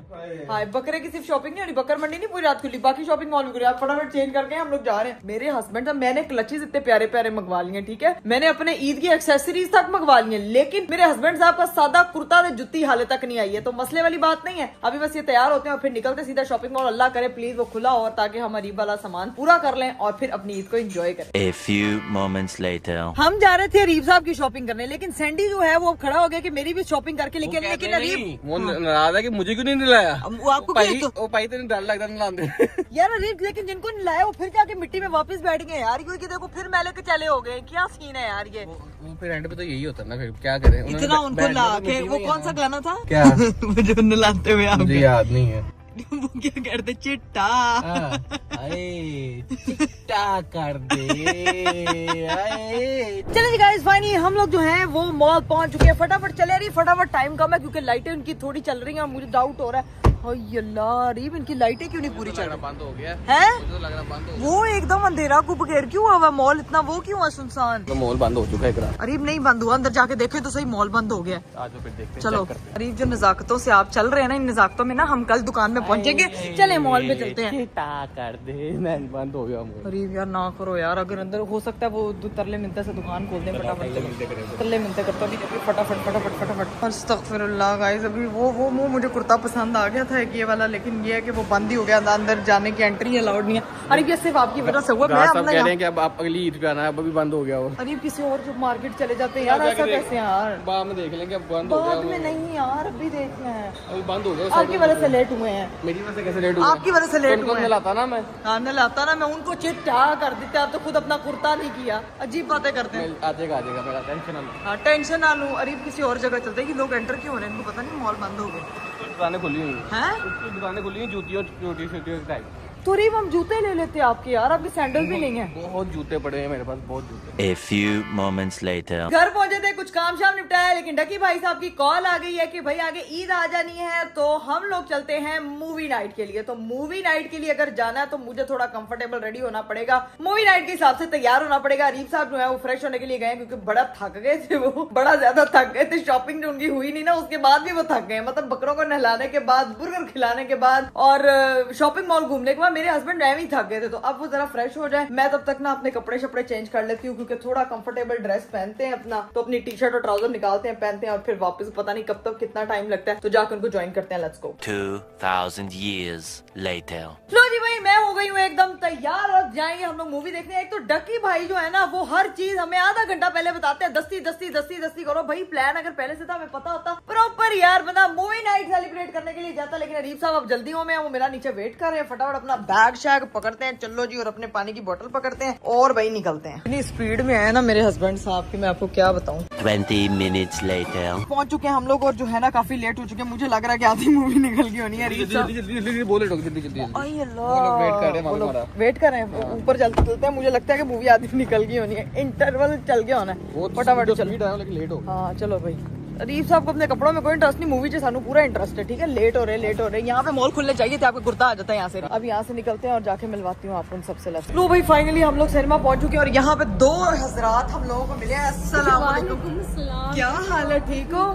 हाँ बकरे की सिर्फ शॉपिंग नहीं हो रही, बकर मंडी नहीं पूरी रात खुली, बाकी शॉपिंग मॉल में खुली। आप फटाफट चेंज करके हम लोग जा रहे हैं। मेरे हस्बैंड साहब, मैंने क्लचेस इतने प्यारे प्यारे मंगवा लिए, ठीक है। मैंने अपने ईद की एक्सेसरीज तक मंगवा लिए, लेकिन मेरे मेरे हस्बैंड साहब का सादा कुर्ता से जुत्ती हाले तक नहीं आई है, तो मसले वाली बात नहीं है। अभी बस ये तैयार होते हैं और फिर निकलते सीधा शॉपिंग मॉल। अल्लाह करे प्लीज वो खुला हो ताकि हम अरीब वाला सामान पूरा कर लें और फिर अपनी ईद को एंजॉय करें। A few moments later. हम जा रहे थे अरीब साहब की शॉपिंग करने, लेकिन सैंडी जो है वो अब खड़ा हो गया कि मेरी भी शॉपिंग करके लेकिन अरीब वो नाराज है कि मुझे क्यों नहीं दिलाया। वो आपको वो पाई तेरे डर लगता नहीं यार अरीब, लेकिन जिनको नहीं लाया वो फिर जाके मिट्टी में वापस बैठ गए यार, क्योंकि देखो फिर मैले के चले हो गए। क्या सीन है यार ये। वो फिर एंड पे तो यही होता है ना, फिर क्या करें। इतना उनको ला के वो कौन सा गाना था क्या मुझे नलाते हुए मुझे याद नहीं है। वो क्या करते चिट्टा चिट्टा कर दे। चले जी गाइस, फाइनली हम लोग जो हैं वो मॉल पहुंच चुके हैं। फटाफट चले रही, फटाफट टाइम कम है क्योंकि लाइटें उनकी थोड़ी चल रही हैं और मुझे डाउट हो रहा है अल्लाह अरीब इनकी लाइटें क्यों नहीं पूरी चल रही। बंद हो गया है मुझे तो लग रहा बंद हो वो एकदम अंधेरा कुपघेर क्यों हुआ मॉल इतना, वो क्यों हुआ सुनसान। गया। मॉल बंद हो चुका है। अरीब नहीं बंद हुआ, अंदर जाके देखे तो सही मॉल बंद हो गया। आज फिर देखते हैं, चलो चेक करते हैं। अरीब जो नजाकतों से आप चल रहे हैं ना, इन नजाकतों में ना हम कल दुकान में पहुंचेंगे। चले मॉल में चलते हैं। चिट्टा कर दे। नहीं बंद हो गया मॉल। अरीब यार ना करो यार, अगर अंदर हो सकता है वो तरले मिलते से दुकान खोल दें फटाफट। तरले मिलते करता अभी फटाफट फटाफट फटाफट। अस्तगफिरुल्लाह गाइस, अभी वो मुझे कुर्ता पसंद आ गया था एक ये वाला, लेकिन ये है कि वो बंद ही हो गया, अंदर जाने की एंट्री अलाउड नहीं है। अरे ये सिर्फ आपकी वजह से हुआ। मैं सब कह रहे हैं कि अब आप अगली ईद पे आना है, अब अभी बंद हो गया वो। अरे किसी और जो मार्केट चले जाते हैं यार, ऐसा कैसे यार। बाद में देख लेंगे, अब बंद हो गया बाद में नहीं यार, अभी देखना है। अभी बंद हो गया। आपकी वजह से लेट हुए हैं। मेरी वजह से कैसे लेट हुआ? आपकी वजह से लेट हुए हैं। लाता ना मैं। हाँ लाता ना मैं, उनको चिट्टा कर देते। आप तो खुद अपना कुर्ता नहीं किया, अजीब बातें करते हैं। आ जाएगा मेरा टेंशन ना लो। हाँ टेंशन ना लूं। अरीब किसी और जगह चलते हैं कि लोग एंटर क्यों हो रहे हैं, इनको पता नहीं मॉल बंद हो गए। दुकानें खुली हुई हैं। हैं उसकी दुकानें खुली हुई, जूतियों छोटी छोटी टाइप। तो अरीब हम जूते ले लेते आपके यार, आपके सैंडल भी नहीं है। बहुत जूते पड़े हैं मेरे पास, बहुत जूते। A few moments later. घर पहुंचे थे, कुछ काम शाम निपटाया, लेकिन डकी भाई साहब की कॉल आ गई है कि भाई आगे ईद आ जानी है, तो हम लोग चलते हैं मूवी नाइट के लिए। तो मूवी नाइट के लिए अगर जाना है तो मुझे थोड़ा कंफर्टेबल रेडी होना पड़ेगा, मूवी नाइट के हिसाब से तैयार होना पड़ेगा। अरीब साहब जो है वो फ्रेश होने के लिए गए क्योंकि बड़ा थक गए थे, वो बड़ा ज्यादा थक गए थे। शॉपिंग जो उनकी हुई नहीं ना, उसके बाद भी वो थक गए। मतलब बकरों को नहलाने के बाद, बुर्गर खिलाने के बाद और शॉपिंग मॉल घूमने के बाद मेरे हस्बैंड मैं भी थक गए थे। तो अब वो जरा फ्रेश हो जाए, मैं तब तक ना अपने कपड़े शपड़े चेंज कर लेती हूँ क्योंकि थोड़ा कंफर्टेबल ड्रेस पहनते हैं अपना, तो अपनी टी शर्ट और ट्राउजर निकालते हैं, पहनते हैं और फिर वापस पता नहीं कब तक कितना टाइम लगता है, तो जाकर उनको ज्वाइन करते हैं। Let's go. 2000 years later. लो जी भाई, मैं हो गई हूँ एकदम तैयार और जाएंगे हम लोग मूवी देखने। एक तो डकी भाई जो है ना वो हर चीज हमें आधा घंटा पहले बताते हैं, दस्ती करो भाई। प्लान अगर पहले से था हमें पता होता प्रॉपर यार, बंदा मूवी नाइट सेलिब्रेट करने के लिए जाता। लेकिन अरीब साहब अब जल्दियों में, वो मेरा नीचे वेट कर रहे हैं। फटाफट अपना बैग शैग पकड़ते हैं, चलो जी, और अपने पानी की बोतल पकड़ते हैं और भाई निकलते हैं। इतनी स्पीड में है ना मेरे हस्बैंड साहब की, मैं आपको क्या बताऊं। 20 minutes later. पहुंच चुके हैं हम लोग और जो है ना काफी लेट हो चुके हैं। मुझे लग रहा है कि आधी मूवी निकल गई होनी है। जल्दी बोले जल्दी आई अल्लाह, वेट कर रहे हैं, ऊपर चलते हैं। मुझे लगता है कि मूवी आधी निकल गई होनी है, इंटरवल चल गया होना है। फटाफट चलो, लेट हो। हाँ चलो भाई। अरीब साहब को अपने कपड़ों में कोई इंटरेस्ट नहीं, मूवी से सानू पूरा इंटरेस्ट है। ठीक है, लेट हो रहे। यहाँ पे मॉल खुलने चाहिए थे, आपका कुर्ता आ जाता है यहाँ से। अब यहाँ से निकलते हैं और जाके मिलवाती हूँ आपको उन सबसे। लो भाई, फाइनली हम लोग सिनेमा पहुंच चुके हैं और यहाँ पे दो हजरात हम लोगों को मिले हैं। अस्सलाम वालेकुम। क्या हाल है, ठीक हो?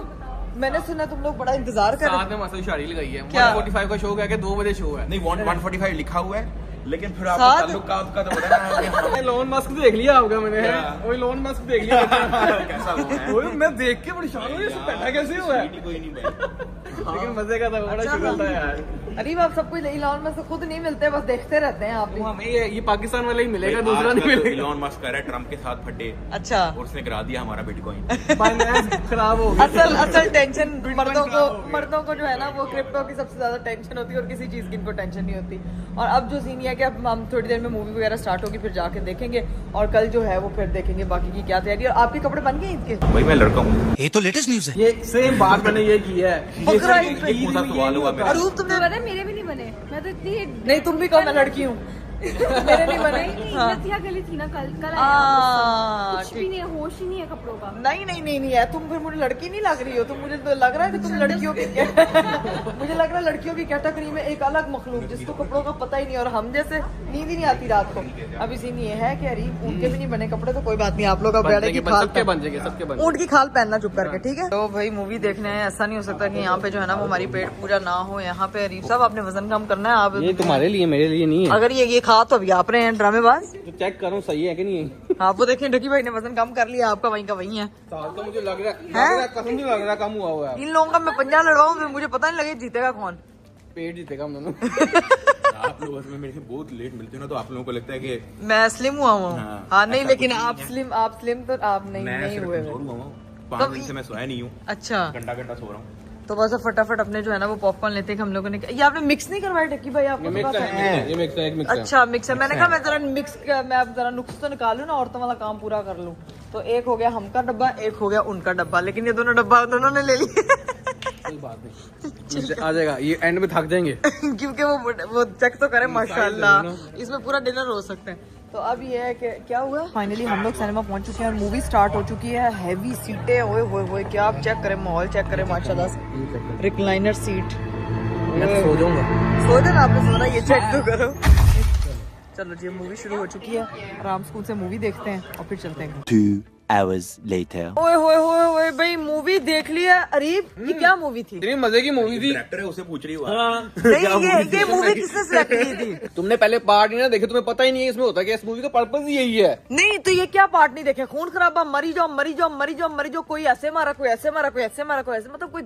मैंने सुना तुम लोग बड़ा इंतजार कर रहे साथ में मसल शाड़ी लगाई है। क्या? 145 का शो है कि 2 बजे शो है। नहीं 145 लिखा हुआ है, लेकिन फिर साथ? आपको ताल्लुकात का तो पता है। लोन मस्क देख लिया होगा मैंने। क्या? वही लोन मस्क देख लिया। कैसा हुआ है? वही मैं देख के परेशान हूँ, ये बैठा कैसे हुआ है। कोई नहीं भाई। लेकिन मजे का था, बड़ा अच्छा शुक्र था यार। अरीब आप सब कुछ इलान में से खुद नहीं मिलते, बस देखते रहते हैं आप भी। वो हमें ये पाकिस्तान वाला ही मिलेगा, दूसरा नहीं मिलेगा। इलॉन मस्क कह रहा है ट्रम्प के साथ फटे अच्छा, और उसने गिरा दिया हमारा बिटकॉइन। फाइनेंस खराब हो गया। असल टेंशन मर्दों को जो है ना वो क्रिप्टो की सबसे ज्यादा टेंशन होती है और किसी चीज की इनको टेंशन नहीं होती। और अब जो सीन है कि अब हम थोड़ी देर में मूवी वगैरह स्टार्ट होगी, फिर जाके देखेंगे और कल जो है वो फिर देखेंगे बाकी की क्या तैयारी। और आपके कपड़े बन गए इसके? भाई मैं लड़का हूँ। ये तो लेटेस्ट न्यूज है। ये सेम बात मैंने ये की है। बकरा ये ईद पे ईद में सवाल हुआ मेरा। अरूप तुमने बने? मेरे भी नहीं बने। मैं तो इतनी नहीं, तुम भी कहो मैं लड़की हूँ। मेरे नहीं बने। हाँ। नथिया गली थी ना कल कुछ भी नहीं, होश ही नहीं है कपड़ों का। नहीं है। तुम फिर मुझे लड़की नहीं लग रही हो। तुम मुझे तो लग रहा है कि तुम लड़कियों की मुझे लग रहा है लड़कियों की कैटेगरी में एक अलग मखलूक जिसको कपड़ों का पता ही नहीं, और हम जैसे नींद ही नहीं आती रात को। अभी सीन ये है कि अरीब उनके भी नहीं बने कपड़े, तो कोई बात नहीं, आप लोग अब बैठे की खाल सबके बन जाएंगे, सबके बन। ऊँट की खाल पहनना चुप करके, ठीक है। तो भाई मूवी देखने हैं, ऐसा नहीं हो सकता कि यहाँ पे जो है ना वो हमारी पेट पूजा ना हो। यहाँ पे अरीब साहब आपने वजन कम करना है। आप ये तुम्हारे लिए, मेरे लिए नहीं है। अगर ये खा तो अभी आप रहे हैं ड्रामेबाज। तो चेक करो सही है कि नहीं है। हाँ वो देखें ढकी भाई ने वजन कम कर लिया, आपका वहीं का वहीं है। साल तो मुझे लग रहा है कसम नहीं लग रहा कम हुआ हुआ है। इन लोगों का मैं पंजा लड़वाऊं फिर मुझे पता नहीं लगे जीतेगा कौन। पेट जीतेगा हम दोनों। आप लोग उसमें मेरे से बहुत लेट मिलते हो ना, तो आप लोगों को लगता है कि मैं स्लिम हुआ हूँ। हाँ, हाँ नहीं ऐसा लेकिन कुछ आप नहीं है। स्लिम तो आप नहीं मैं सिर्फ हुए। कमजोर हुआ हूँ, 5 दिन से मैं सोया नहीं हूँ, अच्छा घंटा घंटा सो रहा हूँ। तो बस फटाफट अपने जो है ना वो पॉपकॉर्न लेते हैं हम लोगों ने। ये आपने मिक्स नहीं करवाया ढक्की भाई, आपको तो पता है। ये मिक्स है, एक मिक्स है। अच्छा मिक्स है। मैंने कहा मैं जरा मिक्स मैं अब जरा नुक्स तो निकालूं ना, औरतों वाला काम पूरा कर लूं। तो एक हो गया हमका डब्बा, एक हो गया उनका डब्बा, लेकिन ये दोनों डब्बा दोनों ने ले लिए। कोई बात नहीं, आ जाएगा ये, एंड में थक जाएंगे। क्योंकि वो चेक तो करे माशाल्लाह, इसमें पूरा डिनर हो सकता है। तो अब ये है कि क्या हुआ, फाइनली हम लोग सिनेमा पहुंच चुके हैं और मूवी स्टार्ट हो चुकी है। हैवी सीटें, ओए होए होए, क्या आप चेक करें, माहौल चेक करें माशाल्लाह से। रिक्लाइनर सीट, मैं तो सो जाऊंगा। सो जाना, आपने सोना, ये चेक तो करो। चलो जी मूवी शुरू हो चुकी है, आराम स्कूल से मूवी देखते हैं और फिर चलते हैं। 2 hours later. ओए होए होए होए भाई, मूवी देख ली है। अरीब ये क्या मूवी थी? इतनी मजे की मूवी थी। डायरेक्टर है, उसे पूछ रही हुआ। नहीं ये मूवी किसने सिलेक्ट की थी? तुमने पहले पार्ट नहीं ना देखे, तुम्हें पता ही नहीं है इसमें होता क्या। इस मूवी का पर्पस ही यही है। नहीं तो ये क्या पार्ट नहीं देखे? खून खराबा, मरी जाओ मरी जाओ मरी जाओ मरी जाओ, कोई ऐसे मारा, कोई ऐसे मारा, कोई ऐसे मारा, कोई ऐसे, मतलब कोई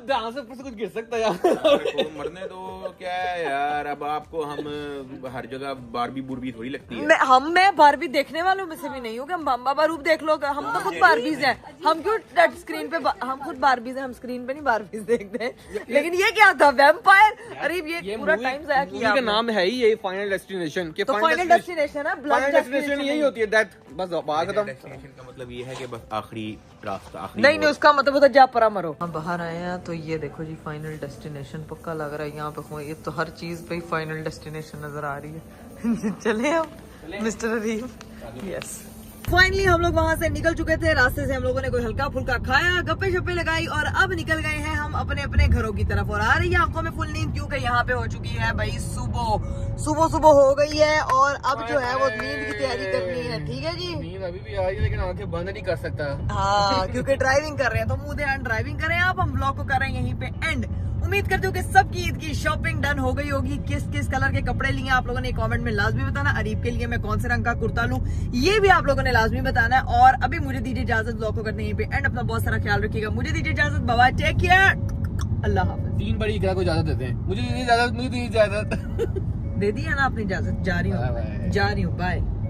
जहाँ से ऊपर से कुछ गिर सकता है यार। तो मरने दो क्या है यार, अब आपको हम हर जगह बारबी बुरबी थोड़ी लगती है। मैं बारबी देखने वालों में से भी नहीं हूँ कि हम बाबा रूप देख लो। हम तो खुद बारबीज हैं, हम क्यों टच स्क्रीन पे हम खुद बारबीज हैं, हम स्क्रीन पे नहीं बारबीज देखते हैं। लेकिन ये क्या था, वैम्पायर? अरे ये पूरा टाइम जाया किया मूवी का नाम है ही यही, फाइनल डेस्टिनेशन। के तो फाइनल डेस्टिनेशन है, ब्लड डेस्टिनेशन यही होती है, डेथ। बस बात खत्म। डेस्टिनेशन का मतलब ये है कि बस आखिरी रास्ता, आखिरी नहीं उसका मतलब होता है जा परा मरो। हम बाहर आए हैं तो ये देखो जी फाइनल डेस्टिनेशन पक्का लग रहा है यहाँ पे। ये तो हर चीज पे फाइनल डेस्टिनेशन नजर आ रही है। चले हम मिस्टर अरीब। यस फाइनली हम लोग वहाँ से निकल चुके थे। रास्ते से हम लोगों ने कोई हल्का फुल्का खाया, गप्पे शप्पे लगाई और अब निकल गए हैं हम अपने अपने घरों की तरफ। और आ रही है आंखों में फुल नींद, क्योंकि यहाँ पे हो चुकी है भाई सुबह हो गई है और अब जो है वो नींद की तैयारी करनी है। ठीक है जी, नींद अभी भी आ रही है लेकिन आंखें बंद नहीं कर सकता। हाँ क्योंकि ड्राइविंग कर रहे हैं तो मुंह ध्यान ड्राइविंग करें आप। हम ब्लॉग को कर रहे हैं यहीं पे एंड। उम्मीद करते हो कि सबकी ईद की शॉपिंग डन हो गई होगी। किस किस कलर के कपड़े लिए आप लोगों ने कमेंट में लाजमी बताना। अरीब के लिए मैं कौन से रंग का कुर्ता लूं ये भी आप लोगों ने लाजमी बताना है। और अभी मुझे दीजिए इजाजत, ब्लॉग को करते हैं यहीं पे एंड। अपना बहुत सारा ख्याल रखिएगा। मुझे दीजिए इजाजत, बाबा, टेक केयर, अल्लाह हाफिज। 3 बड़ी इकरा को इजाजत देते हैं। मुझे दीजिए इजाजत, मुझे दीजिए इजाजत। दे दी है ना आपने इजाजत, जा रही हूँ बाय।